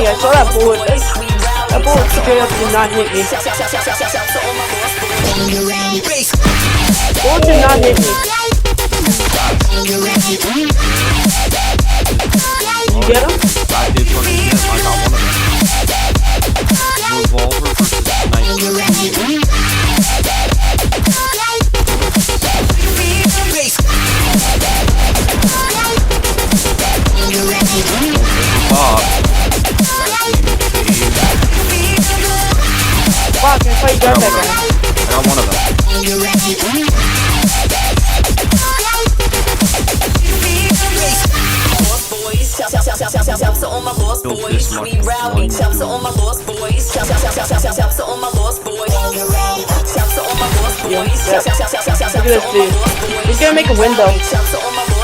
me. I saw that bullet. That bullet straight up did not hit me. Bullet did not hit me. Did you get him? I did fucking hit him. I got one of them. Revolver versus Sniper. Fuck, I thought you got that guy. I got one of them. Look at this dude. He's gonna make a window. He's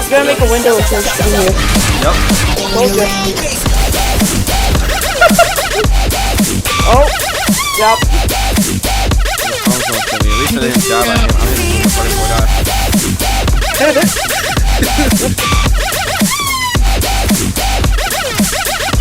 gonna make a window with him in here. Yep. Okay. Oh. Yep. At least I didn't die by him. I didn't fucking die.